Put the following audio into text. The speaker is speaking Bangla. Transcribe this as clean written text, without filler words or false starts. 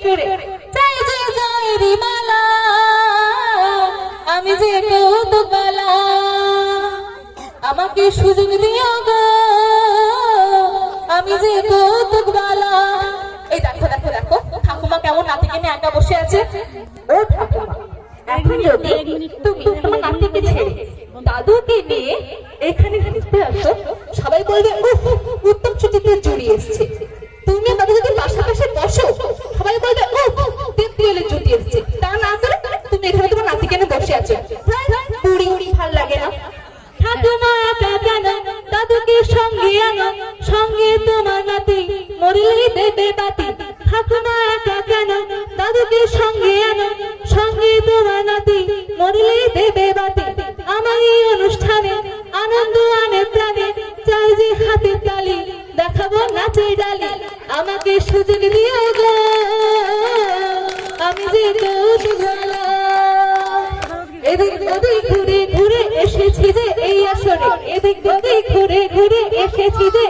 সুরে চাই যে জয়ের মালা আমি যে কৌতুকবালা আমাকে সুযোগ দিও গো আমি যে কৌতুকবালা। এই দেখো দেখো দেখো ঠাকুমা কেমন নাতিকে নিয়ে একা বসে আছে। ও ঠাকুমা, এখন যদি তুমি তোমার নাতিকে ছেড়ে দাদুকে নিয়ে এখানে ঘুরতে আসো, সবাই বলবে উত্তম ছুটিতে জড়িয়ে এসছে। তুমি দাদু যদি পাশাপাশি বসো, সবাই বলবে তেঁতুলের জুটি এসছে। তা না করে তুমি এখানে তোমার নাতিকে নিয়ে বসে আছো, পুরি ভাল লাগে না? ঠাকুমা একা কেন, দাদুকে সঙ্গে আনো, সঙ্গে তোমার নাতি মরিলেই দেবে বাতি। ঠাকুমা একা কেন, দাদুকে সঙ্গে আনো, সঙ্গে তোমার নাতি মরিলেই দেবে বাতি। আমার এই অনুষ্ঠানে আনন্দ আনে প্রাণে, চাই যে হাতে তালি দেখাবো নাচে ডালি। আমাকে সুযোগ দিও গো আমি যে কৌতুকবালা। এদিক ওদিক ঘুরে ঘুরে এসেছি যে এই আসরে, এদিক ওদিক ঘুরে ঘুরে এসেছি যে